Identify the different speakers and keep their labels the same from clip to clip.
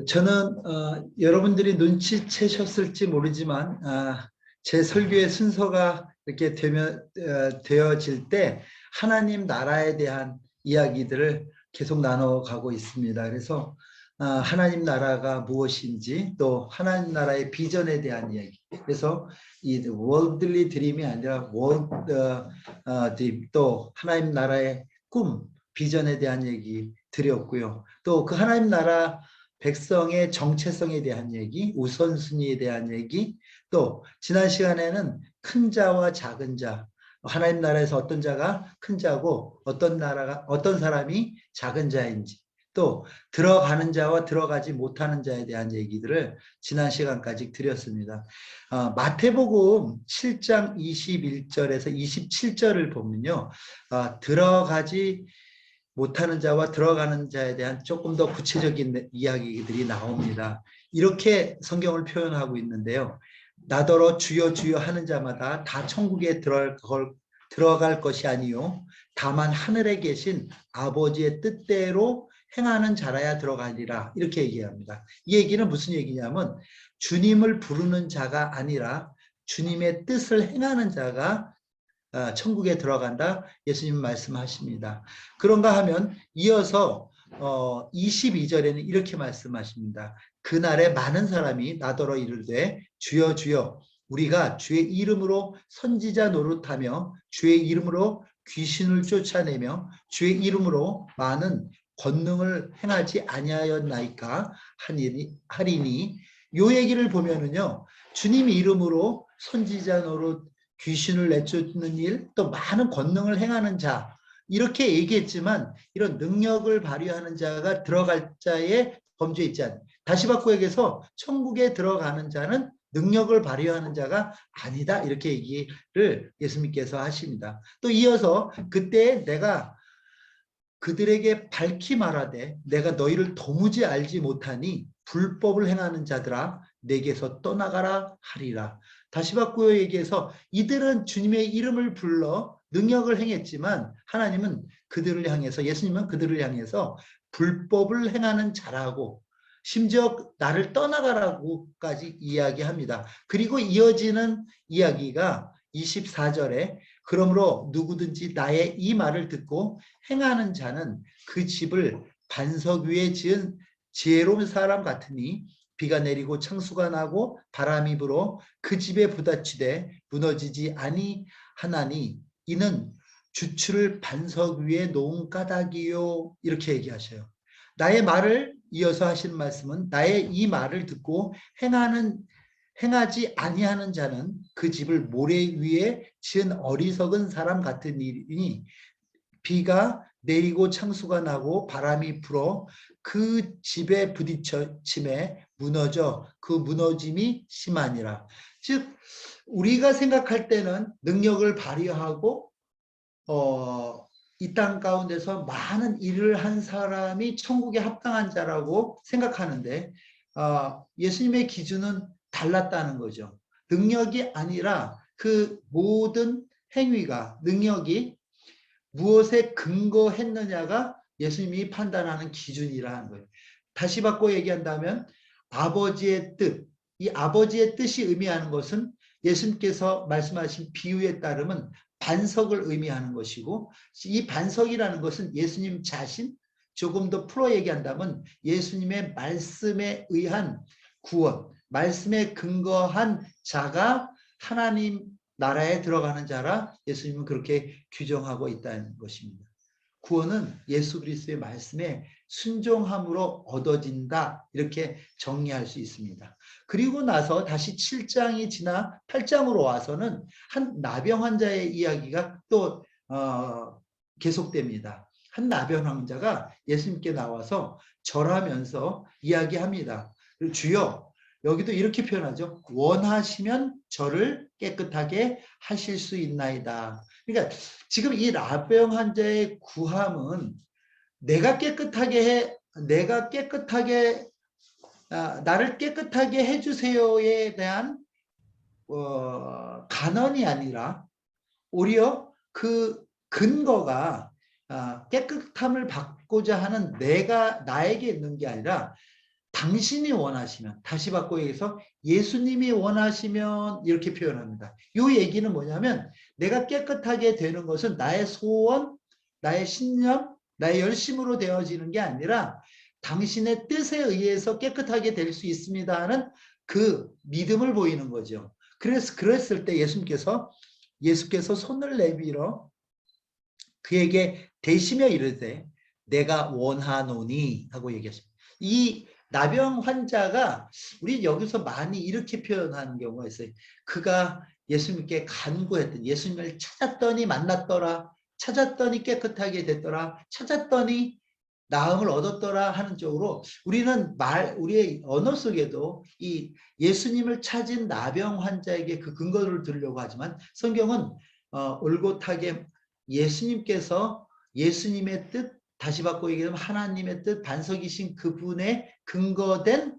Speaker 1: 저는 여러분들이 눈치채셨을지 모르지만 제 설교의 순서가 이렇게 되어질 때 하나님 나라에 대한 이야기들을 계속 나눠가고 있습니다. 그래서 하나님 나라가 무엇인지 또 하나님 나라의 비전에 대한 이야기. 그래서 이 월드리 드림이 아니라 월드 드림, 또 하나님 나라의 꿈, 비전에 대한 얘기 드렸고요. 또 그 하나님 나라 백성의 정체성에 대한 얘기, 우선순위에 대한 얘기, 또 지난 시간에는 큰 자와 작은 자, 하나님 나라에서 어떤 자가 큰 자고 어떤 사람이 작은 자인지, 또 들어가는 자와 들어가지 못하는 자에 대한 얘기들을 지난 시간까지 드렸습니다. 마태복음 7장 21절에서 27절을 보면요, 들어가지 못하는 자와 들어가는 자에 대한 조금 더 구체적인 이야기들이 나옵니다. 이렇게 성경을 표현하고 있는데요. 나더러 주여 주여 하는 자마다 다 천국에 들어갈 것이 아니요 다만 하늘에 계신 아버지의 뜻대로 행하는 자라야 들어가리라, 이렇게 얘기합니다. 이 얘기는 무슨 얘기냐면 주님을 부르는 자가 아니라 주님의 뜻을 행하는 자가 천국에 들어간다, 예수님 말씀하십니다. 그런가 하면 이어서 22절에는 이렇게 말씀하십니다. 그날에 많은 사람이 나더러 이르되 주여 주여 우리가 주의 이름으로 선지자 노릇하며 주의 이름으로 귀신을 쫓아내며 주의 이름으로 많은 권능을 행하지 아니하였나이까 하리니, 요 얘기를 보면은요, 주님 이름으로 선지자 노릇, 귀신을 내쫓는 일, 또 많은 권능을 행하는 자, 이렇게 얘기했지만 이런 능력을 발휘하는 자가 들어갈 자의 범죄에 있지 않습니다. 다시 바꿔 얘기해서 천국에 들어가는 자는 능력을 발휘하는 자가 아니다, 이렇게 얘기를 예수님께서 하십니다. 또 이어서 그때 내가 그들에게 밝히 말하되 내가 너희를 도무지 알지 못하니 불법을 행하는 자들아 내게서 떠나가라 하리라. 다시 바꾸어 얘기해서 이들은 주님의 이름을 불러 능력을 행했지만 하나님은 그들을 향해서, 예수님은 그들을 향해서 불법을 행하는 자라고, 심지어 나를 떠나가라고까지 이야기합니다. 그리고 이어지는 이야기가 24절에 그러므로 누구든지 나의 이 말을 듣고 행하는 자는 그 집을 반석 위에 지은 지혜로운 사람 같으니 비가 내리고 창수가 나고 바람이 불어 그 집에 부딪히되 무너지지 아니하나니 이는 주추를 반석 위에 놓은 까닭이요, 이렇게 얘기하셔요. 나의 말을 이어서 하시는 말씀은 나의 이 말을 듣고 행하지 아니하는 자는 그 집을 모래 위에 지은 어리석은 사람 같은 일이니 비가 내리고 창수가 나고 바람이 불어 그 집에 부딪힘에 무너져 그 무너짐이 심하니라. 즉 우리가 생각할 때는 능력을 발휘하고 이 땅 가운데서 많은 일을 한 사람이 천국에 합당한 자라고 생각하는데 예수님의 기준은 달랐다는 거죠. 능력이 아니라 그 모든 행위가, 능력이 무엇에 근거했느냐가 예수님이 판단하는 기준이라는 거예요. 다시 바꿔 얘기한다면 아버지의 뜻, 이 아버지의 뜻이 의미하는 것은 예수님께서 말씀하신 비유에 따르면 반석을 의미하는 것이고, 이 반석이라는 것은 예수님 자신, 조금 더 풀어 얘기한다면 예수님의 말씀에 의한 구원, 말씀에 근거한 자가 하나님 나라에 들어가는 자라 예수님은 그렇게 규정하고 있다는 것입니다. 구원은 예수 그리스도의 말씀에 순종함으로 얻어진다, 이렇게 정리할 수 있습니다. 그리고 나서 다시 7장이 지나 8장으로 와서는 한 나병 환자의 이야기가 또 계속됩니다. 한 나병 환자가 예수님께 나와서 절하면서 이야기합니다. 주여, 여기도 이렇게 표현하죠. 원하시면 저를 깨끗하게 하실 수 있나이다. 그러니까 지금 이 나병 환자의 구함은 나를 깨끗하게 해주세요에 대한 간언이 아니라 오히려 그 근거가 깨끗함을 받고자 하는 나에게 있는 게 아니라 당신이 원하시면, 다시 바꿔 얘기해서 예수님이 원하시면 이렇게 표현합니다. 이 얘기는 뭐냐면 내가 깨끗하게 되는 것은 나의 소원, 나의 신념, 나의 열심으로 되어지는 게 아니라 당신의 뜻에 의해서 깨끗하게 될 수 있습니다 하는 그 믿음을 보이는 거죠. 그래서 그랬을 때 예수께서 손을 내밀어 그에게 대시며 이르되 내가 원하노니 하고 얘기했습니다. 이 나병 환자가 우리 여기서 많이 이렇게 표현하는 경우가 있어요. 그가 예수님께 간구했던, 예수님을 찾았더니 만났더라, 찾았더니 깨끗하게 됐더라, 찾았더니 나음을 얻었더라 하는 쪽으로 우리의 언어 속에도 이 예수님을 찾은 나병 환자에게 그 근거를 들으려고 하지만 성경은 올곧하게 예수님께서 예수님의 뜻, 다시 바꿔 얘기하면 하나님의 뜻, 반석이신 그분의 근거된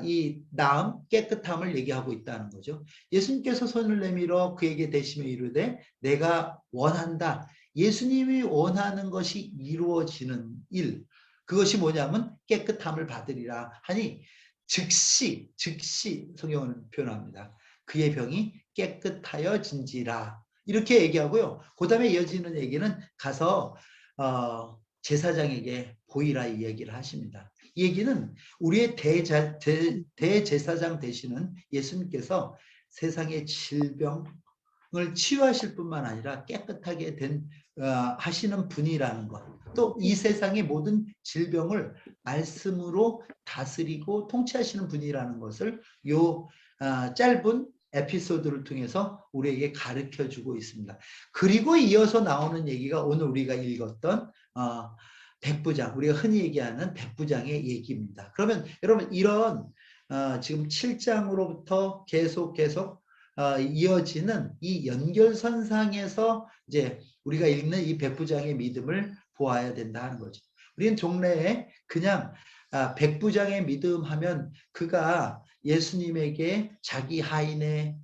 Speaker 1: 이 나음, 깨끗함을 얘기하고 있다는 거죠. 예수님께서 손을 내밀어 그에게 대시며 이르되 내가 원한다. 예수님이 원하는 것이 이루어지는 일, 그것이 뭐냐면 깨끗함을 받으리라 하니 즉시 성경은 표현합니다. 그의 병이 깨끗하여진지라 이렇게 얘기하고요. 그 다음에 이어지는 얘기는 가서 제사장에게 보이라 이 얘기를 하십니다. 이 얘기는 우리의 대제사장 되시는 예수님께서 세상의 질병을 치유하실 뿐만 아니라 깨끗하게 하시는 분이라는 것, 또 이 세상의 모든 질병을 말씀으로 다스리고 통치하시는 분이라는 것을 요 짧은 에피소드를 통해서 우리에게 가르쳐주고 있습니다. 그리고 이어서 나오는 얘기가 오늘 우리가 읽었던 백부장, 우리가 흔히 얘기하는 백부장의 얘기입니다. 그러면 여러분 이런 지금 7장으로부터 계속 이어지는 이 연결선상에서 이제 우리가 읽는 이 백부장의 믿음을 보아야 된다 하는 거죠. 우리는 종래에 그냥 백부장의 믿음 하면 그가 예수님에게 자기 하인의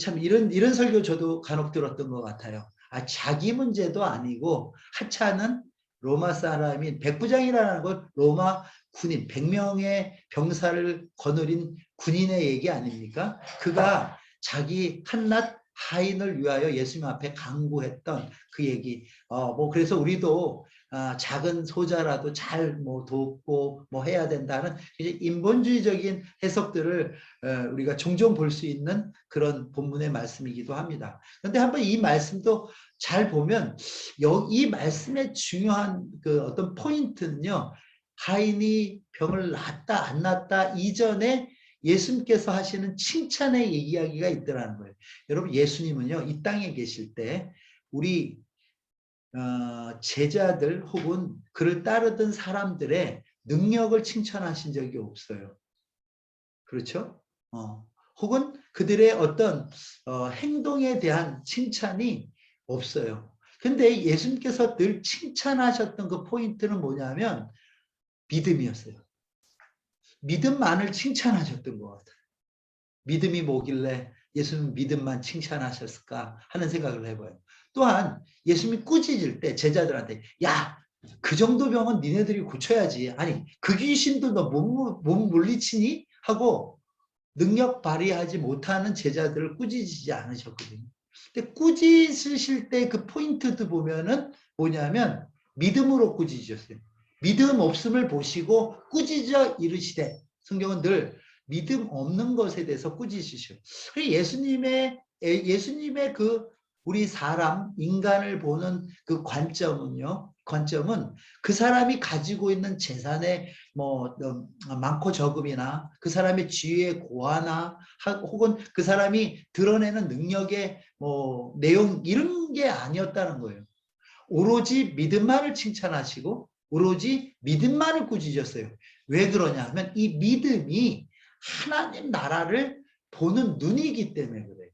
Speaker 1: 참 이런 설교 저도 간혹 들었던 것 같아요. 자기 문제도 아니고 하찮은 로마 사람인 백부장이라는 건 로마 군인 100명의 병사를 거느린 군인의 얘기 아닙니까? 그가 자기 한낱 하인을 위하여 예수님 앞에 간구했던 그 얘기. 그래서 우리도 작은 소자라도 잘 돕고 해야 된다는 인본주의적인 해석들을 우리가 종종 볼 수 있는 그런 본문의 말씀이기도 합니다. 그런데 한번 이 말씀도 잘 보면 이 말씀의 중요한 그 어떤 포인트는요. 하인이 병을 낫다 안 낫다 이전에 예수님께서 하시는 칭찬의 이야기가 있더라는 거예요. 여러분 예수님은요. 이 땅에 계실 때 우리 제자들 혹은 그를 따르던 사람들의 능력을 칭찬하신 적이 없어요. 그렇죠? 혹은 그들의 어떤 행동에 대한 칭찬이 없어요. 근데 예수님께서 늘 칭찬하셨던 그 포인트는 뭐냐면 믿음이었어요. 믿음만을 칭찬하셨던 것 같아요. 믿음이 뭐길래 예수님 믿음만 칭찬하셨을까 하는 생각을 해봐요. 또한 예수님이 꾸짖을 때 제자들한테 야, 그 정도 병은 니네들이 고쳐야지. 아니 그 귀신도 너 몸 물리치니? 하고 능력 발휘하지 못하는 제자들을 꾸짖지 않으셨거든요. 근데 꾸짖으실 때 그 포인트도 보면은 뭐냐면 믿음으로 꾸짖으셨어요. 믿음 없음을 보시고 꾸짖어 이르시되 성경은 늘 믿음 없는 것에 대해서 꾸짖으셔. 예수님의 그 우리 사람 인간을 보는 그 관점은 그 사람이 가지고 있는 재산의 많고 적음이나 그 사람의 지위의 고하나 혹은 그 사람이 드러내는 능력의 내용 이런 게 아니었다는 거예요. 오로지 믿음만을 칭찬하시고 오로지 믿음만을 꾸짖으셨어요. 왜 그러냐 하면 이 믿음이 하나님 나라를 보는 눈이기 때문에 그래요.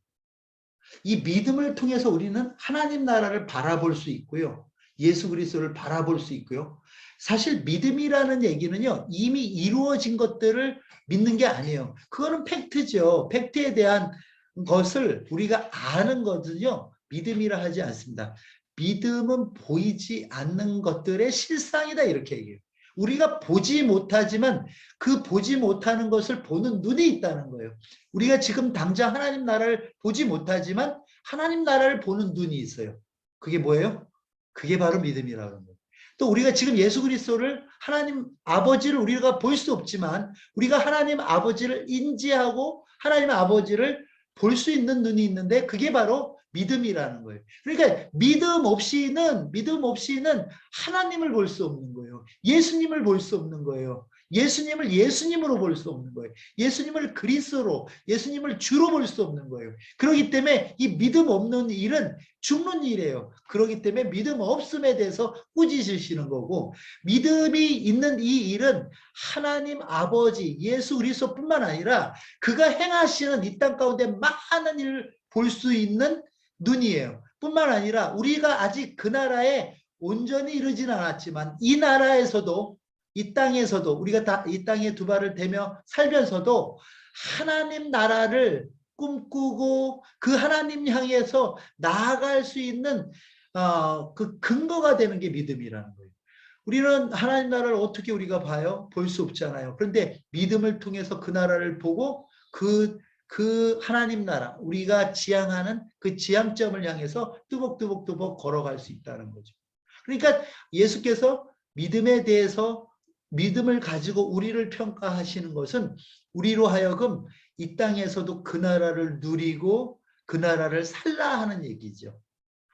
Speaker 1: 이 믿음을 통해서 우리는 하나님 나라를 바라볼 수 있고요. 예수 그리스도를 바라볼 수 있고요. 사실 믿음이라는 얘기는요. 이미 이루어진 것들을 믿는 게 아니에요. 그거는 팩트죠. 팩트에 대한 것을 우리가 아는 거든요. 믿음이라 하지 않습니다. 믿음은 보이지 않는 것들의 실상이다 이렇게 얘기해요. 우리가 보지 못하지만 그 보지 못하는 것을 보는 눈이 있다는 거예요. 우리가 지금 당장 하나님 나라를 보지 못하지만 하나님 나라를 보는 눈이 있어요. 그게 뭐예요? 그게 바로 믿음이라는 거예요. 또 우리가 지금 예수 그리스도를 하나님 아버지를 우리가 볼 수 없지만 우리가 하나님 아버지를 인지하고 하나님 아버지를 볼 수 있는 눈이 있는데 그게 바로 믿음이라는 거예요. 그러니까 믿음 없이는 하나님을 볼 수 없는 거예요. 예수님을 볼 수 없는 거예요. 예수님을 예수님으로 볼 수 없는 거예요. 예수님을 그리스도로, 예수님을 주로 볼 수 없는 거예요. 그렇기 때문에 이 믿음 없는 일은 죽는 일이에요. 그렇기 때문에 믿음 없음에 대해서 꾸짖으시는 거고, 믿음이 있는 이 일은 하나님 아버지 예수 그리스도뿐만 아니라 그가 행하시는 이 땅 가운데 많은 일을 볼 수 있는 눈이에요. 뿐만 아니라 우리가 아직 그 나라에 온전히 이르지는 않았지만 이 나라에서도 이 땅에서도 우리가 다 이 땅에 두 발을 대며 살면서도 하나님 나라를 꿈꾸고 그 하나님 향해서 나아갈 수 있는 그 근거가 되는 게 믿음이라는 거예요. 우리는 하나님 나라를 어떻게 우리가 봐요? 볼 수 없잖아요. 그런데 믿음을 통해서 그 나라를 보고 그 하나님 나라, 우리가 지향하는 그 지향점을 향해서 뚜벅뚜벅뚜벅 걸어갈 수 있다는 거죠. 그러니까 예수께서 믿음에 대해서 믿음을 가지고 우리를 평가하시는 것은 우리로 하여금 이 땅에서도 그 나라를 누리고 그 나라를 살라 하는 얘기죠.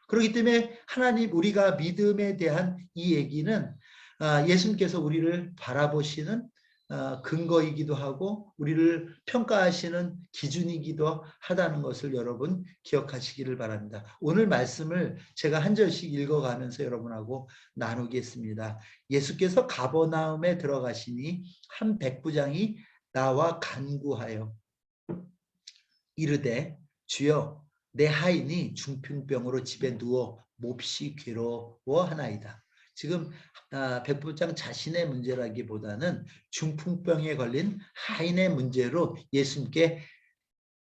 Speaker 1: 그렇기 때문에 하나님 우리가 믿음에 대한 이 얘기는 예수님께서 우리를 바라보시는 근거이기도 하고 우리를 평가하시는 기준이기도 하다는 것을 여러분 기억하시기를 바랍니다. 오늘 말씀을 제가 한 절씩 읽어가면서 여러분하고 나누겠습니다. 예수께서 가버나움에 들어가시니 한 백부장이 나와 간구하여 이르되 주여 내 하인이 중풍병으로 집에 누워 몹시 괴로워하나이다. 지금 백부장 자신의 문제라기보다는 중풍병에 걸린 하인의 문제로 예수님께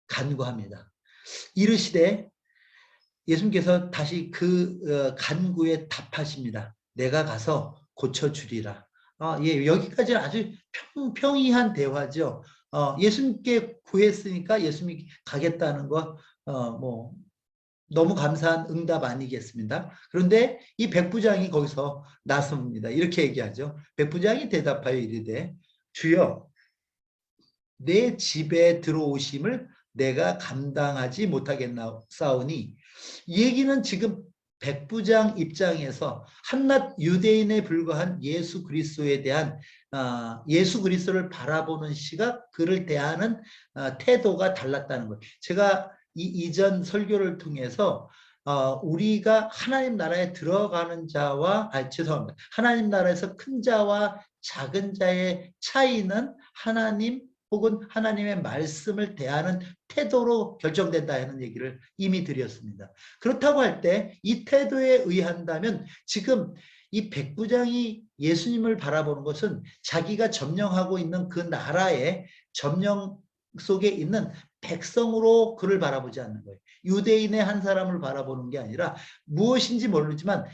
Speaker 1: 간구합니다. 이르시되 예수님께서 다시 그 간구에 답하십니다. 내가 가서 고쳐주리라. 여기까지는 아주 평이한 대화죠. 예수님께 구했으니까 예수님이 가겠다는 거 너무 감사한 응답 아니겠습니다. 그런데 이 백부장이 거기서 나섭니다. 이렇게 얘기하죠. 백부장이 대답하여 이르되 주여 내 집에 들어오심을 내가 감당하지 못하겠사오니, 이 얘기는 지금 백부장 입장에서 한낱 유대인에 불과한 예수 그리스도에 대한 예수 그리스도를 바라보는 시각, 그를 대하는 태도가 달랐다는 거예요. 제가 이전 설교를 통해서 우리가 하나님 나라에 들어가는 자와 죄송합니다. 하나님 나라에서 큰 자와 작은 자의 차이는 하나님 혹은 하나님의 말씀을 대하는 태도로 결정된다 하는 얘기를 이미 드렸습니다. 그렇다고 할 때 이 태도에 의한다면 지금 이 백부장이 예수님을 바라보는 것은 자기가 점령하고 있는 그 나라의 점령 속에 있는 백성으로 그를 바라보지 않는 거예요. 유대인의 한 사람을 바라보는 게 아니라 무엇인지 모르지만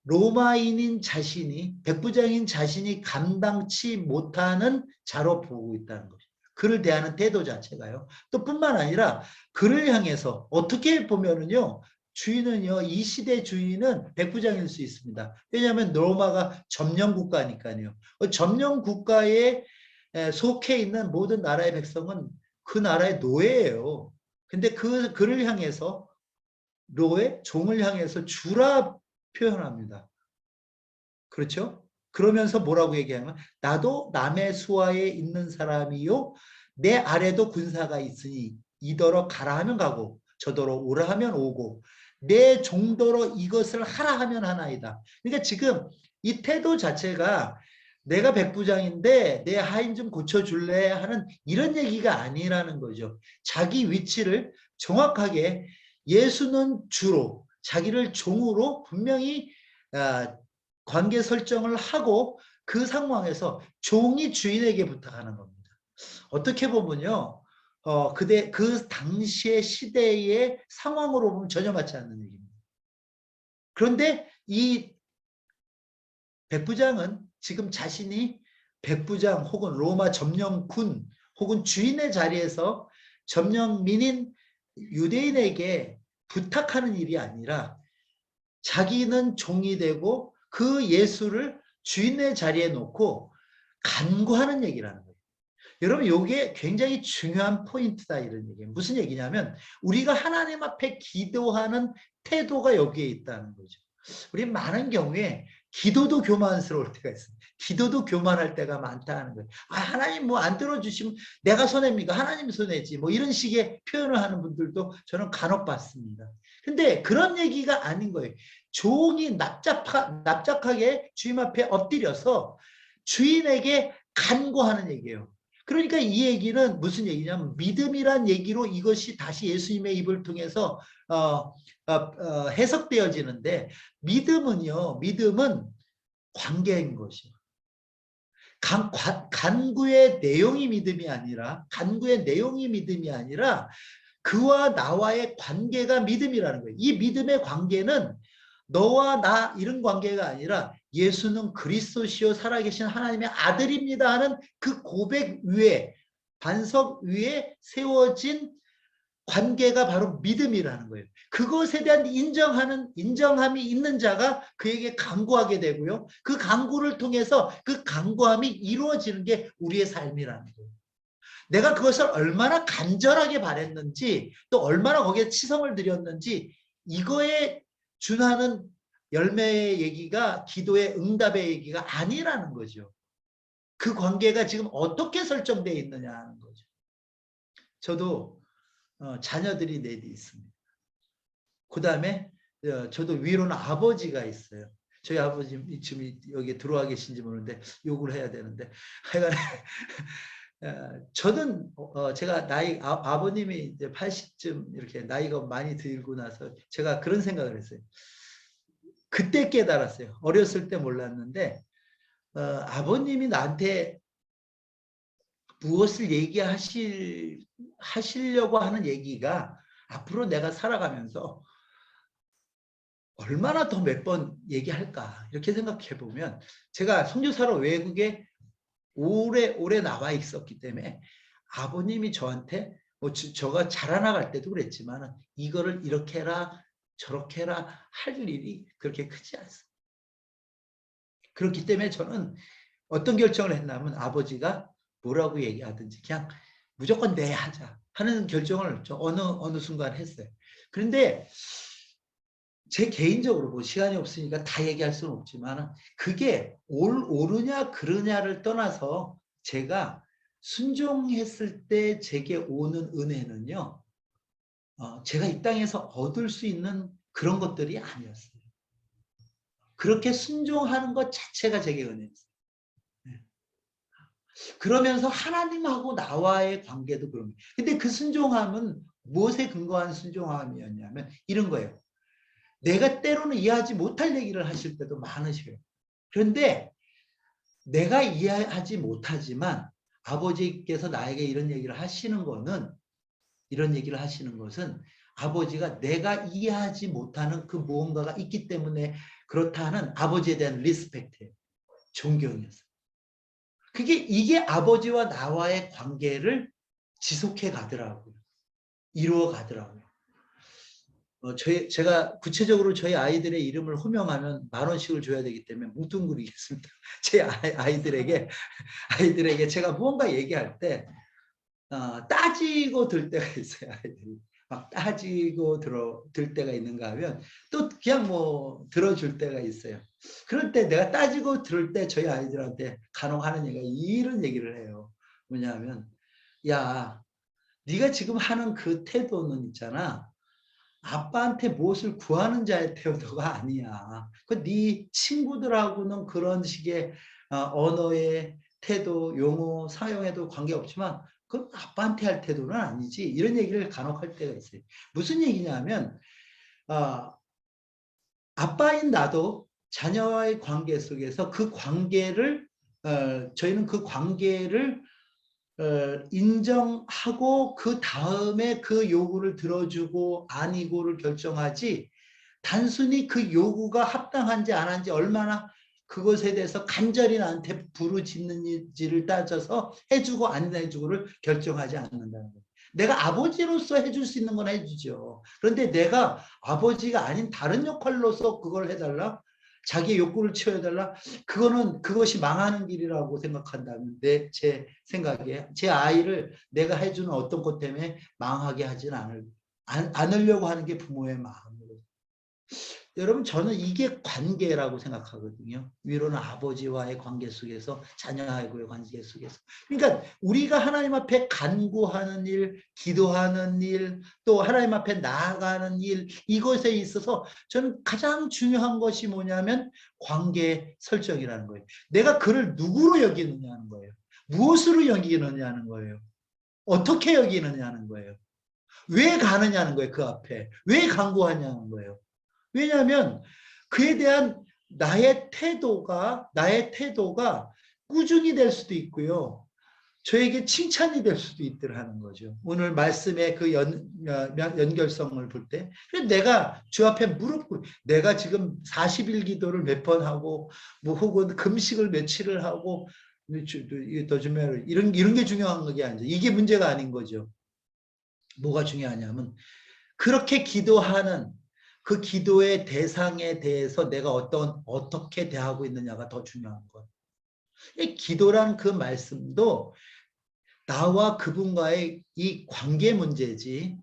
Speaker 1: 로마인인 자신이, 백부장인 자신이 감당치 못하는 자로 보고 있다는 거죠. 그를 대하는 태도 자체가요. 또 뿐만 아니라 그를 향해서 어떻게 보면은요, 주인은요, 이 시대 주인은 백부장일 수 있습니다. 왜냐하면 로마가 점령 국가니까요. 점령 국가에 속해 있는 모든 나라의 백성은 그 나라의 노예예요. 근데 그를 향해서 노예, 종을 향해서 주라 표현합니다. 그렇죠? 그러면서 뭐라고 얘기하면 나도 남의 수하에 있는 사람이요 내 아래도 군사가 있으니 이더러 가라 하면 가고 저더러 오라 하면 오고 내 종더러 이것을 하라 하면 하나이다. 그러니까 지금 이 태도 자체가 내가 백부장인데 내 하인 좀 고쳐줄래 하는 이런 얘기가 아니라는 거죠. 자기 위치를 정확하게 예수는 주로 자기를 종으로 분명히 관계 설정을 하고 그 상황에서 종이 주인에게 부탁하는 겁니다. 어떻게 보면요, 그 당시의 시대의 상황으로 보면 전혀 맞지 않는 얘기입니다. 그런데 이 백부장은 지금 자신이 백부장 혹은 로마 점령군 혹은 주인의 자리에서 점령민인 유대인에게 부탁하는 일이 아니라 자기는 종이 되고 그 예수를 주인의 자리에 놓고 간구하는 얘기라는 거예요. 여러분 이게 굉장히 중요한 포인트다 이런 얘기예요. 무슨 얘기냐면 우리가 하나님 앞에 기도하는 태도가 여기에 있다는 거죠. 우리 많은 경우에 기도도 교만스러울 때가 있어요. 기도도 교만할 때가 많다는 거예요. 아, 하나님 뭐 안 들어주시면 내가 손해입니까? 하나님 손해지. 뭐 이런 식의 표현을 하는 분들도 저는 간혹 봤습니다. 근데 그런 얘기가 아닌 거예요. 종이 납작하게 주님 앞에 엎드려서 주인에게 간구하는 얘기예요. 그러니까 이 얘기는 무슨 얘기냐면 믿음이란 얘기로 이것이 다시 예수님의 입을 통해서 해석되어지는데 믿음은 관계인 것이요. 간구의 내용이 믿음이 아니라 그와 나와의 관계가 믿음이라는 거예요. 이 믿음의 관계는 너와 나 이런 관계가 아니라 예수는 그리스도시요 살아계신 하나님의 아들입니다 하는 그 고백 위에 반석 위에 세워진 관계가 바로 믿음이라는 거예요. 그것에 대한 인정함이 있는 자가 그에게 간구하게 되고요. 그 간구를 통해서 그 간구함이 이루어지는 게 우리의 삶이라는 거예요. 내가 그것을 얼마나 간절하게 바랬는지 또 얼마나 거기에 치성을 들였는지 이거에 준하는 열매의 얘기가 기도의 응답의 얘기가 아니라는 거죠. 그 관계가 지금 어떻게 설정되어 있느냐 하는 거죠. 저도 자녀들이 넷이 있습니다. 그 다음에 저도 위로는 아버지가 있어요. 저희 아버지 지금 여기 들어와 계신지 모르는데 욕을 해야 되는데 하여간 저는 제가 아버님이 이제 80쯤 이렇게 나이가 많이 들고 나서 제가 그런 생각을 했어요. 그때 깨달았어요. 어렸을 때 몰랐는데 아버님이 나한테 무엇을 하시려고 하는 얘기가 앞으로 내가 살아가면서 얼마나 더 몇 번 얘기할까 이렇게 생각해 보면 제가 선교사로 외국에 오래 나와 있었기 때문에 아버님이 저한테 뭐 저가 자라나갈 때도 그랬지만 이거를 이렇게 해라 저렇게 해라 할 일이 그렇게 크지 않습니다. 그렇기 때문에 저는 어떤 결정을 했냐면 아버지가 뭐라고 얘기하든지 그냥 무조건 네 하자 하는 결정을 어느 순간 했어요. 그런데 제 개인적으로 뭐 시간이 없으니까 다 얘기할 수는 없지만 그게 옳으냐 그르냐를 떠나서 제가 순종했을 때 제게 오는 은혜는요. 제가 이 땅에서 얻을 수 있는 그런 것들이 아니었어요. 그렇게 순종하는 것 자체가 제게 은혜였어요. 그러면서 하나님하고 나와의 관계도 그런 거예요. 근데 그 순종함은 무엇에 근거한 순종함이었냐면 이런 거예요. 내가 때로는 이해하지 못할 얘기를 하실 때도 많으셔요. 그런데 내가 이해하지 못하지만 아버지께서 나에게 이런 얘기를 하시는 것은 아버지가 내가 이해하지 못하는 그 무언가가 있기 때문에 그렇다는 아버지에 대한 리스펙트예요. 존경이었어요. 이게 아버지와 나와의 관계를 지속해 가더라고요. 이루어 가더라고요. 제가 구체적으로 저희 아이들의 이름을 호명하면 10,000원씩을 줘야 되기 때문에 뭉뚱그리겠습니다. 제 아이들에게 제가 무언가 얘기할 때 따지고 들 때가 있어요. 아이들이 막 따지고 들 때가 있는가 하면 또 그냥 뭐 들어줄 때가 있어요. 그럴 때 내가 따지고 들을 때 저희 아이들한테 간혹 하는 얘기가 이런 얘기를 해요. 뭐냐면 야 네가 지금 하는 그 태도는 있잖아. 아빠한테 무엇을 구하는 자의 태도가 아니야. 네 친구들하고는 그런 식의 언어의 태도, 용어 사용에도 관계없지만 그건 아빠한테 할 태도는 아니지. 이런 얘기를 간혹 할 때가 있어요. 무슨 얘기냐면 아빠인 나도 자녀와의 관계 속에서 그 관계를 저희는 그 관계를 인정하고 그 다음에 그 요구를 들어주고 아니고를 결정하지 단순히 그 요구가 합당한지 안 한지 얼마나 그것에 대해서 간절히 나한테 부르짖는지를 따져서 해주고 안 해주고를 결정하지 않는다는 거예요. 내가 아버지로서 해줄 수 있는 건 해주죠. 그런데 내가 아버지가 아닌 다른 역할로서 그걸 해달라? 자기의 욕구를 채워달라? 그것이 망하는 길이라고 생각한다면 제 생각에 제 아이를 내가 해주는 어떤 것 때문에 망하게 하지는 않으려고 하는 게 부모의 마음이거든요. 여러분 저는 이게 관계라고 생각하거든요. 위로는 아버지와의 관계 속에서 자녀하고의 관계 속에서. 그러니까 우리가 하나님 앞에 간구하는 일, 기도하는 일, 또 하나님 앞에 나아가는 일, 이것에 있어서 저는 가장 중요한 것이 뭐냐면 관계 설정이라는 거예요. 내가 그를 누구로 여기느냐는 거예요. 무엇으로 여기느냐는 거예요. 어떻게 여기느냐는 거예요. 왜 가느냐는 거예요. 그 앞에. 왜 간구하냐는 거예요. 왜냐하면 그에 대한 나의 태도가 꾸준히 될 수도 있고요. 저에게 칭찬이 될 수도 있더라는 거죠. 오늘 말씀의 그 연결성을 볼 때. 내가 주 앞에 무릎 꿇고, 내가 지금 40일 기도를 몇 번 하고, 뭐 혹은 금식을 며칠을 하고, 이런 게 중요한 게 아니죠. 이게 문제가 아닌 거죠. 뭐가 중요하냐면, 그렇게 기도하는 그 기도의 대상에 대해서 내가 어떻게 대하고 있느냐가 더 중요한 것. 이 기도란 그 말씀도 나와 그분과의 이 관계 문제지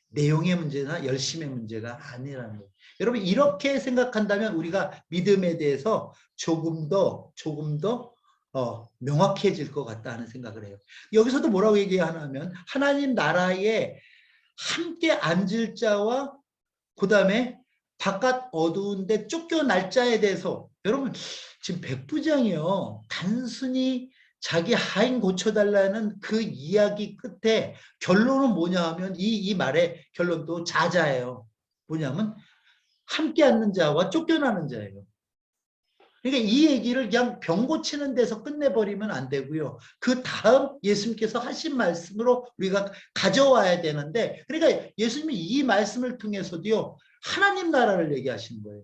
Speaker 1: 내용의 문제나 열심의 문제가 아니라는 거예요. 여러분 이렇게 생각한다면 우리가 믿음에 대해서 조금 더 명확해질 것 같다는 생각을 해요. 여기서도 뭐라고 얘기하냐면 하나님 나라에 함께 앉을 자와 그 다음에 바깥 어두운데 쫓겨날 자에 대해서 여러분 지금 백부장이요. 단순히 자기 하인 고쳐달라는 그 이야기 끝에 결론은 뭐냐 하면 이 말의 결론도 자자예요. 뭐냐면 함께 앉는 자와 쫓겨나는 자예요. 그러니까 이 얘기를 그냥 병 고치는 데서 끝내버리면 안 되고요. 그 다음 예수님께서 하신 말씀으로 우리가 가져와야 되는데 그러니까 예수님이 이 말씀을 통해서도요. 하나님 나라를 얘기하시는 거예요.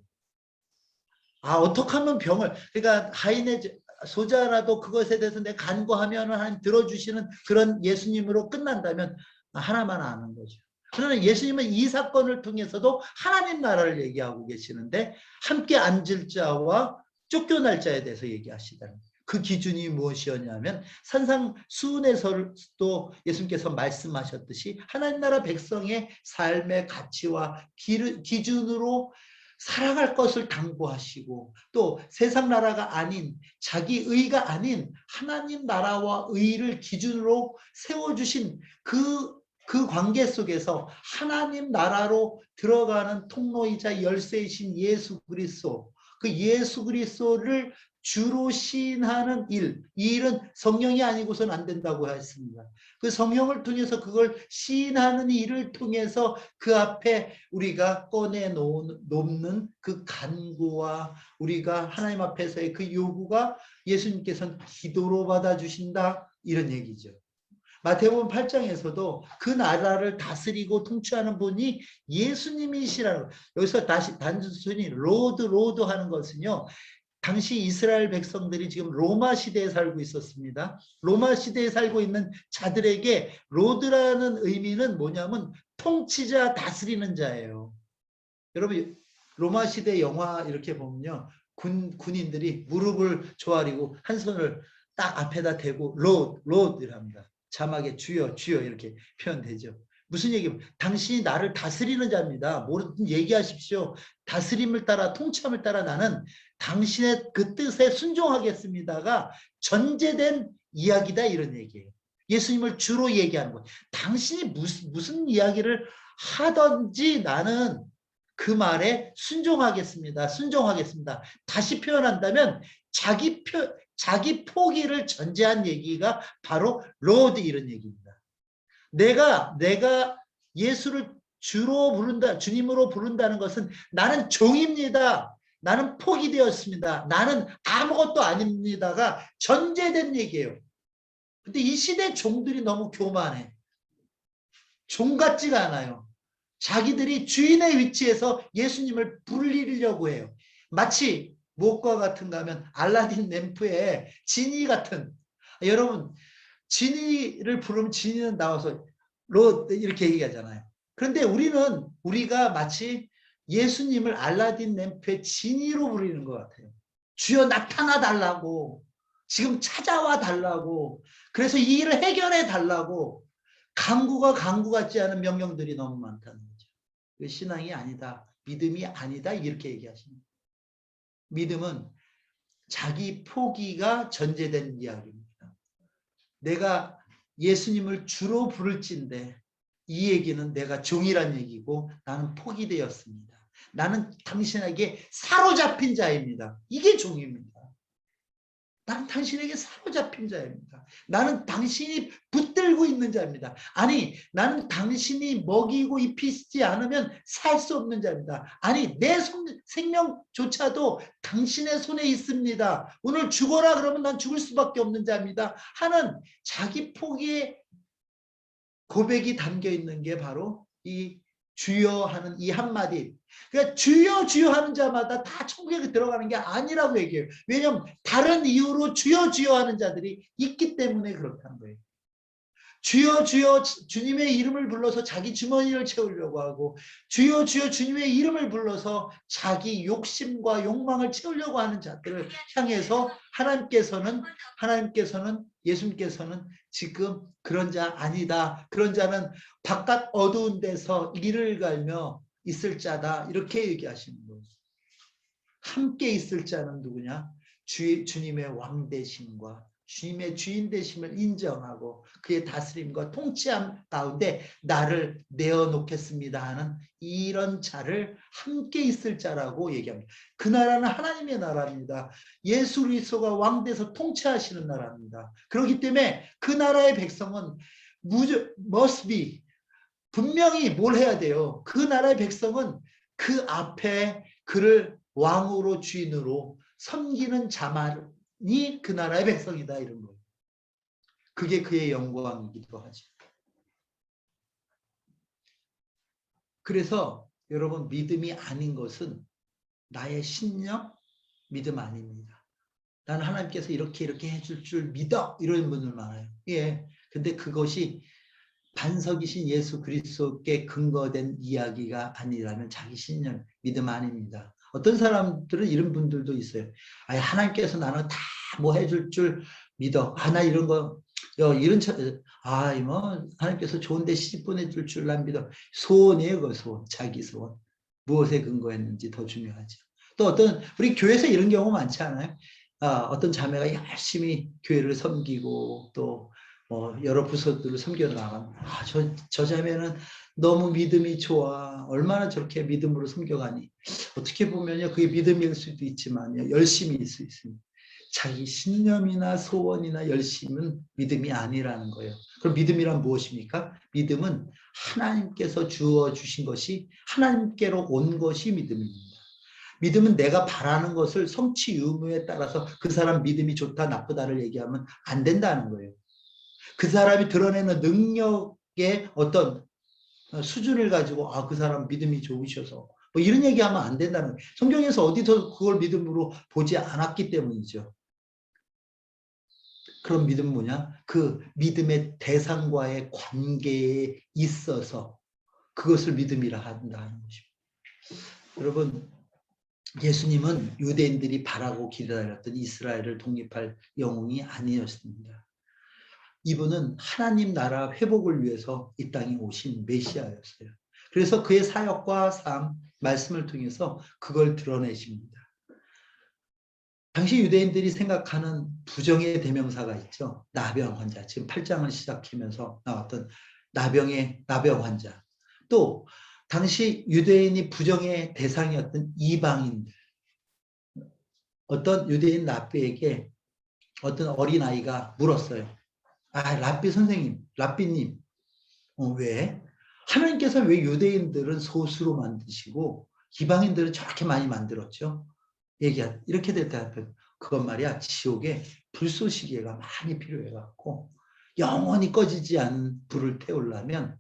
Speaker 1: 어떻게 하면 그러니까 하인의 소자라도 그것에 대해서 내가 간구하면 하나님 들어주시는 그런 예수님으로 끝난다면 하나만 아는 거죠. 그러나 예수님은 이 사건을 통해서도 하나님 나라를 얘기하고 계시는데 함께 앉을 자와 쫓겨날 자에 대해서 얘기하시다는 거예요. 그 기준이 무엇이었냐면 산상수훈에서도 예수님께서 말씀하셨듯이 하나님 나라 백성의 삶의 가치와 기준으로 살아갈 것을 당부하시고 또 세상 나라가 아닌 자기 의가 아닌 하나님 나라와 의를 기준으로 세워주신 그 관계 속에서 하나님 나라로 들어가는 통로이자 열쇠이신 예수 그리스도 그 예수 그리스도를 주로 시인하는 이 일은 성령이 아니고서는 안 된다고 했습니다. 그 성령을 통해서 그걸 시인하는 일을 통해서 그 앞에 우리가 꺼내놓는 그 간구와 우리가 하나님 앞에서의 그 요구가 예수님께서는 기도로 받아주신다 이런 얘기죠. 마태복음 8장에서도 그 나라를 다스리고 통치하는 분이 예수님이시라고 여기서 다시 단순히 로드 하는 것은요. 당시 이스라엘 백성들이 지금 로마 시대에 살고 있었습니다. 로마 시대에 살고 있는 자들에게 로드라는 의미는 뭐냐면 통치자, 다스리는 자예요. 여러분 로마 시대 영화 이렇게 보면요. 군인들이 무릎을 조아리고 한 손을 딱 앞에다 대고 로드랍니다. 자막에 주여 이렇게 표현되죠. 무슨 얘기냐면 당신이 나를 다스리는 자입니다. 뭐든 얘기하십시오. 다스림을 따라 통참을 따라 나는 당신의 그 뜻에 순종하겠습니다가 전제된 이야기다 이런 얘기예요. 예수님을 주로 얘기하는 거예요. 당신이 무슨 이야기를 하든지 나는 그 말에 순종하겠습니다. 다시 표현한다면 자기 포기를 전제한 얘기가 바로 로드 이런 얘기입니다. 내가 예수를 주님으로 부른다는 것은 나는 종입니다. 나는 포기되었습니다. 나는 아무것도 아닙니다가 전제된 얘기예요. 근데 이 시대 종들이 너무 교만해. 종 같지가 않아요. 자기들이 주인의 위치에서 예수님을 불리려고 해요. 마치 무엇과 같은가 하면 알라딘 램프에 지니 같은, 여러분 지니를 부르면 지니는 나와서 로 이렇게 얘기하잖아요. 그런데 우리가 마치 예수님을 알라딘 램프의 지니로 부르는 것 같아요. 주여 나타나 달라고, 지금 찾아와 달라고, 그래서 이 일을 해결해 달라고. 간구 같지 않은 명령들이 너무 많다는 거죠. 신앙이 아니다, 믿음이 아니다, 이렇게 얘기하십니다. 믿음은 자기 포기가 전제된 이야기입니다. 내가 예수님을 주로 부를진데 이 얘기는 내가 종이란 얘기고 나는 포기되었습니다. 나는 당신에게 사로잡힌 자입니다. 이게 종입니다. 나는 당신에게 사로잡힌 자입니다. 나는 당신이 붙들고 있는 자입니다. 아니, 나는 당신이 먹이고 입히지 않으면 살 수 없는 자입니다. 아니, 내 생명조차도 당신의 손에 있습니다. 오늘 죽어라 그러면 난 죽을 수밖에 없는 자입니다. 하는 자기 포기의 고백이 담겨 있는 게 바로 이 주여 하는 이 한마디. 그러니까 주여 주여 하는 자마다 다 천국에 들어가는 게 아니라고 얘기해요. 왜냐하면 다른 이유로 주여 주여 하는 자들이 있기 때문에 그렇다는 거예요. 주여 주여 주님의 이름을 불러서 자기 주머니를 채우려고 하고, 주여 주여 주님의 이름을 불러서 자기 욕심과 욕망을 채우려고 하는 자들을 향해서 하나님께서는 예수님께서는 지금 그런 자 아니다. 그런 자는 바깥 어두운 데서 이를 갈며 있을 자다. 이렇게 얘기하시는 거예요. 함께 있을 자는 누구냐? 주님의 왕 되심과 주님의 주인 되심을 인정하고 그의 다스림과 통치함 가운데 나를 내어놓겠습니다 하는 이런 자를 함께 있을 자라고 얘기합니다. 그 나라는 하나님의 나라입니다. 예수 그리스도가 왕 돼서 통치하시는 나라입니다. 그렇기 때문에 그 나라의 백성은 must be, 분명히 뭘 해야 돼요? 그 나라의 백성은 그 앞에 그를 왕으로 주인으로 섬기는 자만이 그 나라의 백성이다, 이런 거예요. 그게 그의 영광이기도 하죠. 그래서 여러분, 믿음이 아닌 것은 나의 신념, 믿음 아닙니다. 나는 하나님께서 이렇게 해줄 줄 믿어, 이런 분들 많아요. 예. 근데 그것이 반석이신 예수 그리스도께 근거된 이야기가 아니라면 자기 신념, 믿음 아닙니다. 어떤 사람들은 이런 분들도 있어요. 아니, 하나님께서 나는 다 뭐 해줄 줄 믿어. 나 이런 거, 이런 하나님께서 좋은데 시집 보내줄 줄 난 믿어. 소원이에요, 그 소원. 자기 소원. 무엇에 근거했는지 더 중요하죠. 또 우리 교회에서 이런 경우 많지 않아요? 어떤 자매가 열심히 교회를 섬기고 또 여러 부서들을 섬겨 나간, 저 자매는 너무 믿음이 좋아. 얼마나 저렇게 믿음으로 섬겨가니. 어떻게 보면요, 그게 믿음일 수도 있지만 열심일 수 있습니다. 자기 신념이나 소원이나 열심은 믿음이 아니라는 거예요. 그럼 믿음이란 무엇입니까? 믿음은 하나님께서 주어주신 것이, 하나님께로 온 것이 믿음입니다. 믿음은 내가 바라는 것을 성취 유무에 따라서 그 사람 믿음이 좋다 나쁘다를 얘기하면 안 된다는 거예요. 그 사람이 드러내는 능력의 어떤 수준을 가지고 그 사람 믿음이 좋으셔서 뭐 이런 얘기하면 안 된다는 거예요. 성경에서 어디서 그걸 믿음으로 보지 않았기 때문이죠. 그런 믿음은 뭐냐? 그 믿음의 대상과의 관계에 있어서 그것을 믿음이라 한다는 것입니다. 여러분, 예수님은 유대인들이 바라고 기다렸던 이스라엘을 독립할 영웅이 아니었습니다. 이분은 하나님 나라 회복을 위해서 이 땅에 오신 메시아였어요. 그래서 그의 사역과 삶, 말씀을 통해서 그걸 드러내십니다. 당시 유대인들이 생각하는 부정의 대명사가 있죠. 나병 환자. 지금 8장을 시작하면서 나왔던 나병 환자. 또 당시 유대인이 부정의 대상이었던 이방인들. 어떤 유대인 랍비에게 어떤 어린아이가 물었어요. 랍비 선생님, 랍비님, 왜? 하나님께서 왜 유대인들은 소수로 만드시고 이방인들은 저렇게 많이 만들었죠? 이렇게 대답해요. 그건 말이야, 지옥에 불쏘시개가 많이 필요해갖고 영원히 꺼지지 않은 불을 태우려면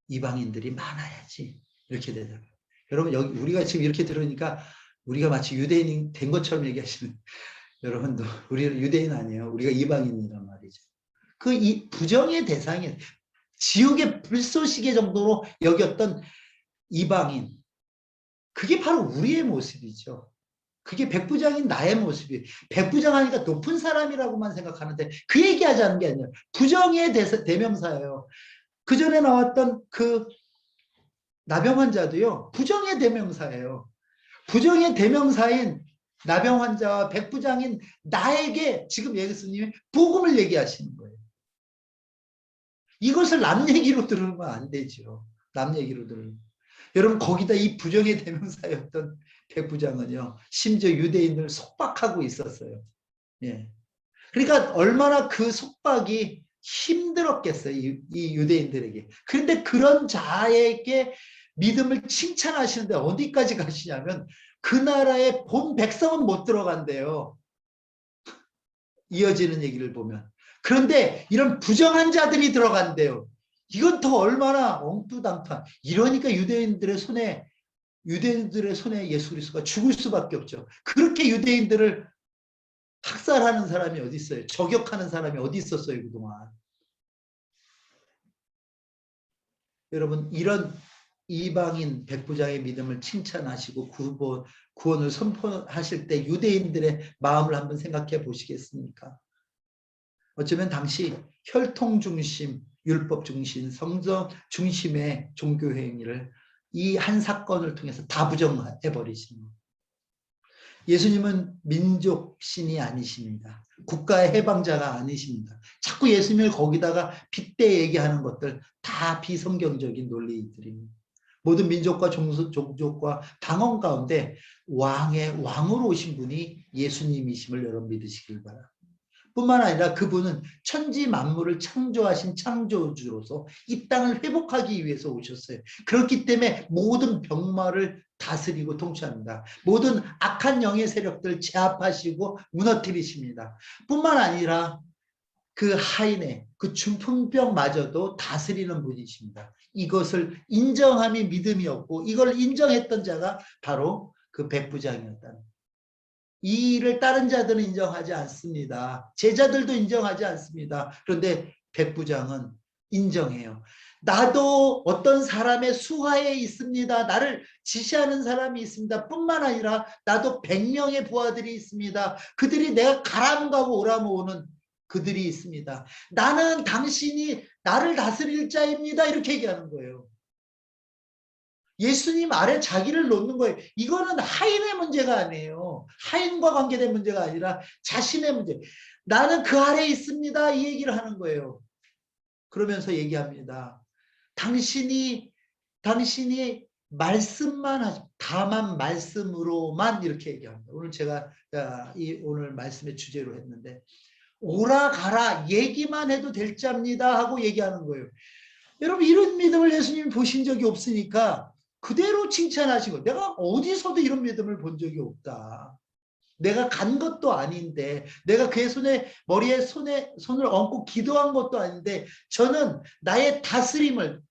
Speaker 1: 이방인들이 많아야지. 이렇게 대답해요. 여러분, 우리가 지금 이렇게 들으니까 우리가 마치 유대인이 된 것처럼 얘기하시는 여러분도 우리는 유대인 아니에요. 우리가 이방인이란 말이죠. 그 이 부정의 대상이 지옥의 불쏘시개 정도로 여겼던 이방인, 그게 바로 우리의 모습이죠. 그게 백부장인 나의 모습이에요. 백부장하니까 높은 사람이라고만 생각하는데 그 얘기하자는 게 아니에요. 부정의 대명사예요. 그 전에 나왔던 그 나병 환자도요, 부정의 대명사예요. 부정의 대명사인 나병 환자와 백부장인 나에게 지금 예수님이 복음을 얘기하시는 거예요. 이것을 남 얘기로 들으면 안 되죠. 남 얘기로 들으면. 여러분, 거기다 이 부정의 대명사였던 백부장은요, 심지어 유대인을 속박하고 있었어요. 예. 그러니까 얼마나 그 속박이 힘들었겠어요, 이 유대인들에게. 그런데 그런 자에게 믿음을 칭찬하시는데 어디까지 가시냐면 그 나라의 본 백성은 못 들어간대요. 이어지는 얘기를 보면. 그런데 이런 부정한 자들이 들어간대요. 이건 더 얼마나 엉뚱당한. 이러니까 유대인들의 손에 예수 그리스도가 죽을 수밖에 없죠. 그렇게 유대인들을 학살하는 사람이 어디 있어요? 저격하는 사람이 어디 있었어요, 그동안. 여러분, 이런 이방인 백부장의 믿음을 칭찬하시고 구원을 선포하실 때 유대인들의 마음을 한번 생각해 보시겠습니까? 어쩌면 당시 혈통 중심, 율법 중심, 성전 중심의 종교 행위를 이 한 사건을 통해서 다 부정해 버리시는 거예요. 예수님은 민족신이 아니십니다. 국가의 해방자가 아니십니다. 자꾸 예수님을 거기다가 빗대 얘기하는 것들 다 비성경적인 논리들입니다. 모든 민족과 종족과 방언 가운데 왕으로 오신 분이 예수님이심을 여러분 믿으시길 바랍니다. 뿐만 아니라 그분은 천지 만물을 창조하신 창조주로서 이 땅을 회복하기 위해서 오셨어요. 그렇기 때문에 모든 병마를 다스리고 통치합니다. 모든 악한 영의 세력들을 제압하시고 무너뜨리십니다. 뿐만 아니라 그 하인의 그 중풍병마저도 다스리는 분이십니다. 이것을 인정함이 믿음이었고 이걸 인정했던 자가 바로 그 백부장이었다는. 이 일을 다른 자들은 인정하지 않습니다. 제자들도 인정하지 않습니다. 그런데 백부장은 인정해요. 나도 어떤 사람의 수하에 있습니다. 나를 지시하는 사람이 있습니다. 뿐만 아니라 나도 100명의 부하들이 있습니다. 그들이 내가 가라면 가고 오라면 오는 그들이 있습니다. 나는 당신이 나를 다스릴 자입니다. 이렇게 얘기하는 거예요. 예수님 아래 자기를 놓는 거예요. 이거는 하인의 문제가 아니에요. 하인과 관계된 문제가 아니라 자신의 문제. 나는 그 아래 있습니다. 이 얘기를 하는 거예요. 그러면서 얘기합니다. 당신이 말씀만 하십시오. 다만 말씀으로만 이렇게 얘기합니다. 오늘 제가 오늘 말씀의 주제로 했는데 오라 가라 얘기만 해도 될 자입니다 하고 얘기하는 거예요. 여러분, 이런 믿음을 예수님이 보신 적이 없으니까 그대로 칭찬하시고, 내가 어디서도 이런 믿음을 본 적이 없다. 내가 간 것도 아닌데, 내가 그의 머리에 손을 얹고 기도한 것도 아닌데, 저는 나의 다스림을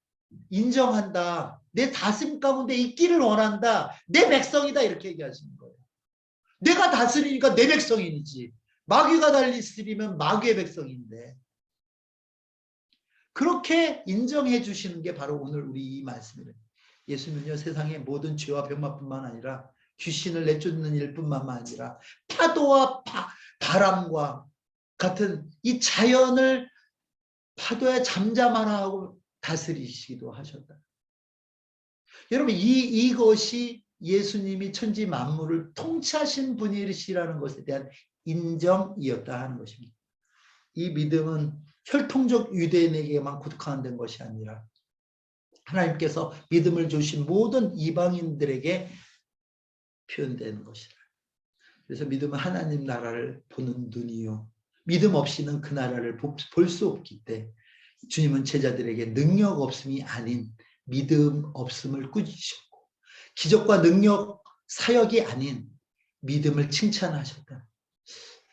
Speaker 1: 인정한다. 내 다스림 가운데 있기를 원한다. 내 백성이다. 이렇게 얘기하시는 거예요. 내가 다스리니까 내 백성이지. 마귀가 다스리면 마귀의 백성인데. 그렇게 인정해 주시는 게 바로 오늘 우리 이 말씀이에요. 예수님은요, 세상의 모든 죄와 병마뿐만 아니라 귀신을 내쫓는 일뿐만 아니라 파도와 바람과 같은 이 자연을 파도에 잠잠하라 하고 다스리시기도 하셨다. 여러분, 이것이 예수님이 천지 만물을 통치하신 분이시라는 것에 대한 인정이었다 하는 것입니다. 이 믿음은 혈통적 유대인에게만 국한된 것이 아니라 하나님께서 믿음을 주신 모든 이방인들에게 표현되는 것이다. 그래서 믿음은 하나님 나라를 보는 눈이요. 믿음 없이는 그 나라를 볼 수 없기 때문에 주님은 제자들에게 능력 없음이 아닌 믿음 없음을 꾸짖으셨고 기적과 능력 사역이 아닌 믿음을 칭찬하셨다.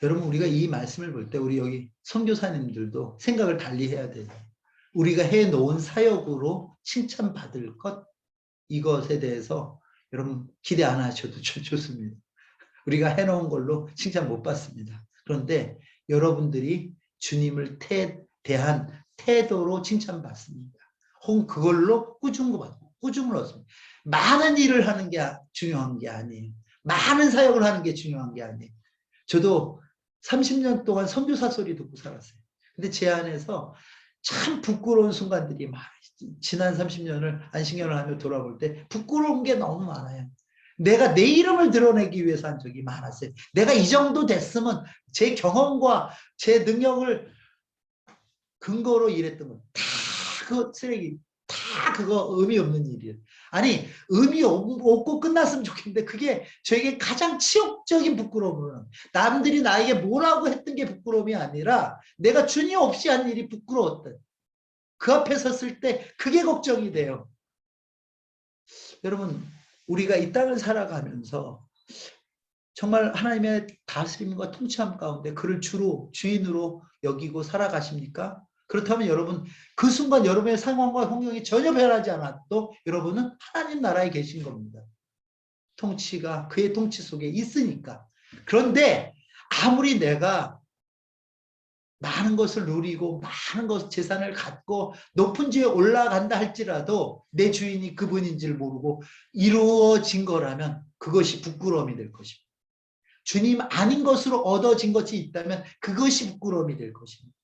Speaker 1: 여러분, 우리가 이 말씀을 볼 때 우리 여기 선교사님들도 생각을 달리 해야 돼요. 우리가 해놓은 사역으로 칭찬받을 것, 이것에 대해서 여러분 기대 안 하셔도 좋습니다. 우리가 해놓은 걸로 칭찬 못 받습니다. 그런데 여러분들이 주님을 대한 태도로 칭찬받습니다. 혹은 그걸로 꾸중을 받고 꾸중을 얻습니다. 많은 일을 하는 게 중요한 게 아니에요. 많은 사역을 하는 게 중요한 게 아니에요. 저도 30년 동안 선교사 소리 듣고 살았어요. 근데 제 안에서 참 부끄러운 순간들이 많아요. 지난 30년을 안식년을 하며 돌아볼 때 부끄러운 게 너무 많아요. 내가 내 이름을 드러내기 위해서 한 적이 많았어요. 내가 이 정도 됐으면 제 경험과 제 능력을 근거로 일했던 거 다 그거 쓰레기, 다 그거 의미 없는 일이에요. 아니 의미 없고 끝났으면 좋겠는데 그게 저에게 가장 치욕적인 부끄러움은 남들이 나에게 뭐라고 했던 게 부끄러움이 아니라 내가 주님 없이 한 일이 부끄러웠다. 그 앞에 섰을 때 그게 걱정이 돼요. 여러분 우리가 이 땅을 살아가면서 정말 하나님의 다스림과 통치함 가운데 그를 주로 주인으로 여기고 살아가십니까? 그렇다면 여러분 그 순간 여러분의 상황과 환경이 전혀 변하지 않아도 여러분은 하나님 나라에 계신 겁니다. 통치가 그의 통치 속에 있으니까. 그런데 아무리 내가 많은 것을 누리고 많은 것 재산을 갖고 높은 지에 올라간다 할지라도 내 주인이 그분인지를 모르고 이루어진 거라면 그것이 부끄러움이 될 것입니다. 주님 아닌 것으로 얻어진 것이 있다면 그것이 부끄러움이 될 것입니다.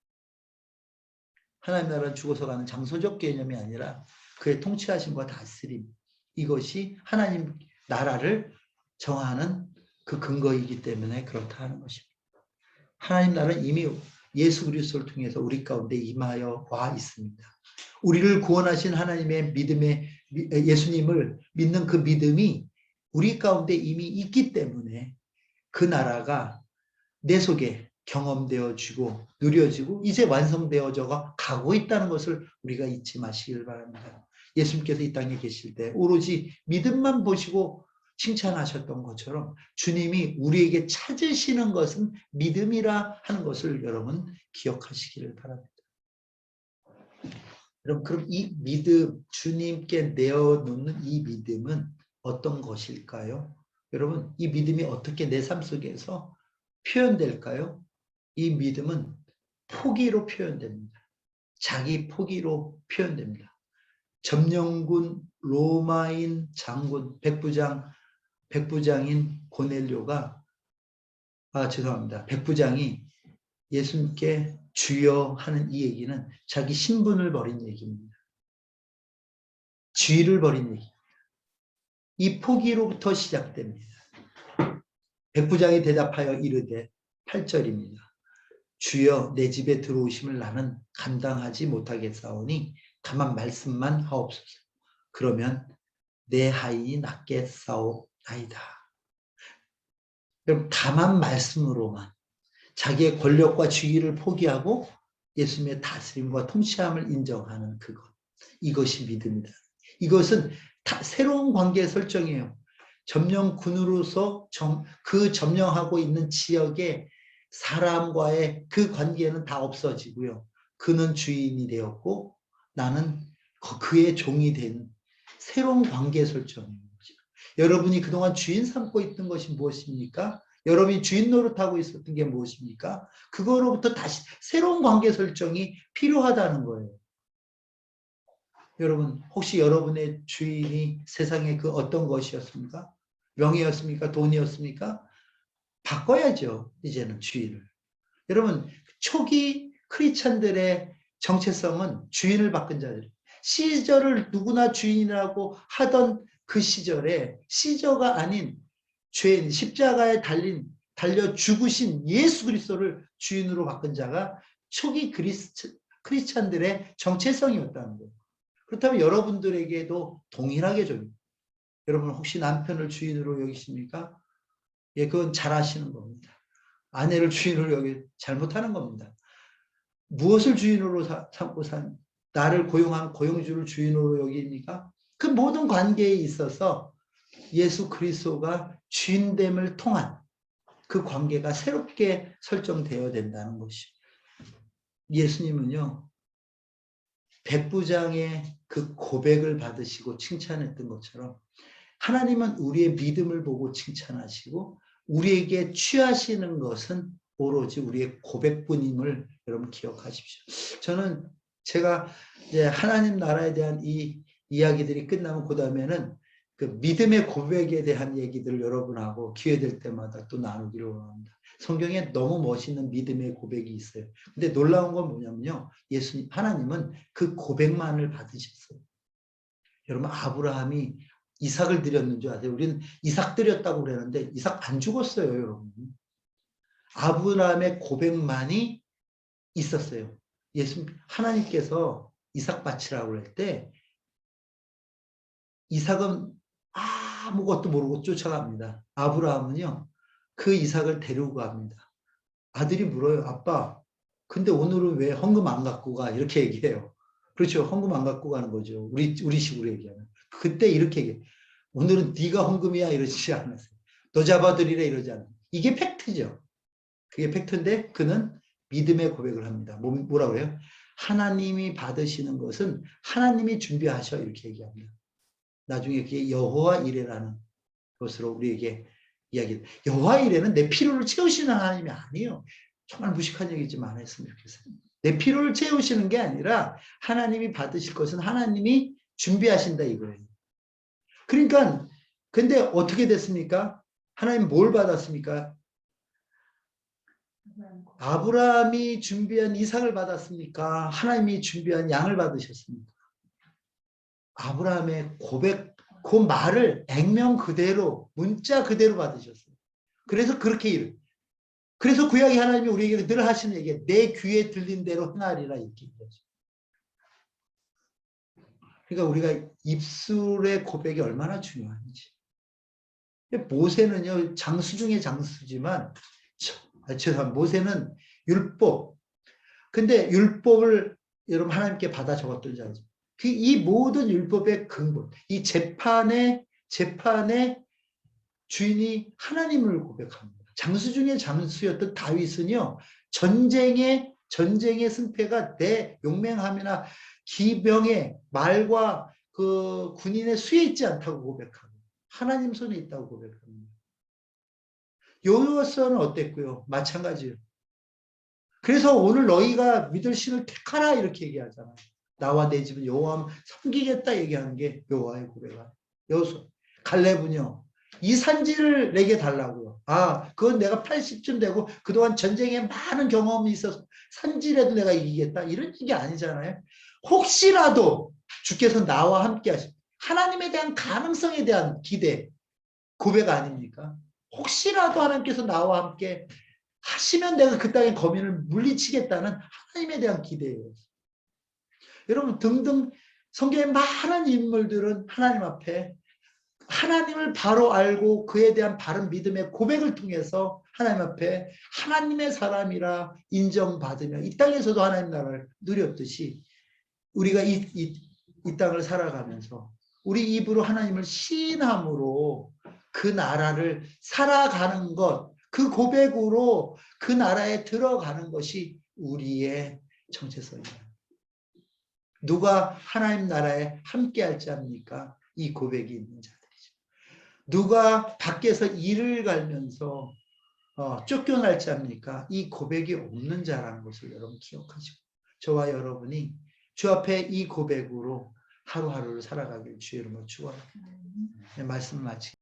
Speaker 1: 하나님 나라는 죽어서 가는 장소적 개념이 아니라 그의 통치하심과 다스림, 이것이 하나님 나라를 정하는 그 근거이기 때문에 그렇다 하는 것입니다. 하나님 나라는 이미 예수 그리스도를 통해서 우리 가운데 임하여 와 있습니다. 우리를 구원하신 하나님의 믿음의 예수님을 믿는 그 믿음이 우리 가운데 이미 있기 때문에 그 나라가 내 속에 경험되어지고 누려지고 이제 완성되어져 가고 있다는 것을 우리가 잊지 마시길 바랍니다. 예수님께서 이 땅에 계실 때 오로지 믿음만 보시고 칭찬하셨던 것처럼 주님이 우리에게 찾으시는 것은 믿음이라 하는 것을 여러분 기억하시기를 바랍니다. 여러분 그럼 이 믿음, 주님께 내어놓는 이 믿음은 어떤 것일까요? 여러분 이 믿음이 어떻게 내 삶 속에서 표현될까요? 이 믿음은 포기로 표현됩니다. 자기 포기로 표현됩니다. 점령군 로마인 장군 백부장인 고넬료가 죄송합니다. 백부장이 예수님께 주여 하는 이 얘기는 자기 신분을 버린 얘기입니다. 주의를 버린 얘기입니다. 이 포기로부터 시작됩니다. 백부장이 대답하여 이르되 8절입니다. 주여 내 집에 들어오심을 나는 감당하지 못하겠사오니 다만 말씀만 하옵소서. 그러면 내 하인이 낫겠사오나이다. 그럼 다만 말씀으로만 자기의 권력과 주의를 포기하고 예수님의 다스림과 통치함을 인정하는 그것. 이것이 믿음이다. 이것은 새로운 관계의 설정이에요. 점령군으로서 그 점령하고 있는 지역의 사람과의 그 관계는 다 없어지고요. 그는 주인이 되었고 나는 그의 종이 된 새로운 관계 설정입니다. 여러분이 그동안 주인 삼고 있던 것이 무엇입니까? 여러분이 주인 노릇하고 있었던 게 무엇입니까? 그거로부터 다시 새로운 관계 설정이 필요하다는 거예요. 여러분 혹시 여러분의 주인이 세상의 그 어떤 것이었습니까? 명예였습니까? 돈이었습니까? 바꿔야죠. 이제는 주인을. 여러분 초기 크리스찬들의 정체성은 주인을 바꾼 자들. 시저를 누구나 주인이라고 하던 그 시절에 시저가 아닌 죄인 십자가에 달려 죽으신 예수 그리스도를 주인으로 바꾼 자가 초기 크리스찬들의 정체성이었다는 거예요. 그렇다면 여러분들에게도 동일하게 줍니다. 여러분 혹시 남편을 주인으로 여기십니까? 예, 그건 잘하시는 겁니다. 아내를 주인으로 여기 잘못하는 겁니다. 무엇을 주인으로 삼고 나를 고용한 고용주를 주인으로 여깁니까? 그 모든 관계에 있어서 예수 그리스도가 주인됨을 통한 그 관계가 새롭게 설정되어야 된다는 것이죠. 예수님은요, 백부장의 그 고백을 받으시고 칭찬했던 것처럼 하나님은 우리의 믿음을 보고 칭찬하시고 우리에게 취하시는 것은 오로지 우리의 고백뿐임을 여러분 기억하십시오. 저는 제가 이제 하나님 나라에 대한 이 이야기들이 끝나면 그 다음에는 그 믿음의 고백에 대한 얘기들을 여러분하고 기회 될 때마다 또 나누기를 원합니다. 성경에 너무 멋있는 믿음의 고백이 있어요. 근데 놀라운 건 뭐냐면요. 예수님, 하나님은 그 고백만을 받으셨어요. 여러분, 아브라함이 이삭을 드렸는 줄 아세요? 우리는 이삭 드렸다고 그러는데 이삭 안 죽었어요, 여러분. 아브라함의 고백만이 있었어요. 하나님께서 이삭 바치라고 할 때 이삭은 아무것도 모르고 쫓아갑니다. 아브라함은요, 그 이삭을 데리고 갑니다. 아들이 물어요. 아빠, 근데 오늘은 왜 헌금 안 갖고 가? 이렇게 얘기해요. 그렇죠. 헌금 안 갖고 가는 거죠. 우리식으로 얘기하면. 그때 이렇게 얘기해요. 오늘은 네가 헌금이야 이러지 않았어요. 너 잡아들이래 이러지 않아요. 이게 팩트죠. 그게 팩트인데 그는 믿음의 고백을 합니다. 뭐라고 해요? 하나님이 받으시는 것은 하나님이 준비하셔 이렇게 얘기합니다. 나중에 그게 여호와 이레라는 것으로 우리에게 이야기해요. 여호와 이레는 내 필요를 채우시는 하나님이 아니에요. 정말 무식한 얘기지만 안 했으면 좋겠어요. 내 필요를 채우시는 게 아니라 하나님이 받으실 것은 하나님이 준비하신다 이거예요. 그러니까 근데 어떻게 됐습니까? 하나님 뭘 받았습니까? 아브라함이 준비한 이삭을 받았습니까? 하나님이 준비한 양을 받으셨습니까? 아브라함의 고백, 그 말을 액면 그대로, 문자 그대로 받으셨어요. 그래서 그렇게 그래서 구약의 하나님이 우리에게 늘 하시는 얘기, 내 귀에 들린 대로 행하리라 이렇게 얘기하죠. 그러니까 우리가 입술의 고백이 얼마나 중요한지. 모세는요, 장수 중에 장수지만, 죄송합니다. 모세는 율법. 근데 율법을 여러분 하나님께 받아 적었던 자죠. 이 모든 율법의 근본, 이 재판의 주인이 하나님을 고백합니다. 장수 중에 장수였던 다윗은요, 전쟁의 승패가 내 용맹함이나 기병의 말과 그 군인의 수에 있지 않다고 고백합니다. 하나님 손에 있다고 고백합니다. 여호와서는 어땠고요? 마찬가지예요. 그래서 오늘 너희가 믿을 신을 택하라 이렇게 얘기하잖아요. 나와 내 집은 여호와 섬기겠다 얘기하는 게 여호와의 고백이야. 여호수아. 갈렙은요. 이 산지를 내게 달라고요. 그건 내가 80쯤 되고 그동안 전쟁에 많은 경험이 있어서 산지라도 내가 이기겠다. 이런 얘기 아니잖아요. 혹시라도 주께서 나와 함께 하시 하나님에 대한 가능성에 대한 기대, 고백 아닙니까? 혹시라도 하나님께서 나와 함께 하시면 내가 그 땅의 거민을 물리치겠다는 하나님에 대한 기대예요. 여러분 등등 성경의 많은 인물들은 하나님 앞에 하나님을 바로 알고 그에 대한 바른 믿음의 고백을 통해서 하나님 앞에 하나님의 사람이라 인정받으며 이 땅에서도 하나님 나라를 누렸듯이 우리가 이 땅을 살아가면서 우리 입으로 하나님을 시인함으로 그 나라를 살아가는 것, 그 고백으로 그 나라에 들어가는 것이 우리의 정체성입니다. 누가 하나님 나라에 함께할 자입니까? 이 고백이 있는 자들이죠. 누가 밖에서 일을 갈면서 쫓겨날 자입니까? 이 고백이 없는 자라는 것을 여러분 기억하시고 저와 여러분이 주 앞에 이 고백으로 하루하루를 살아가길 주의 이름으로 축원합니다. 말씀 마치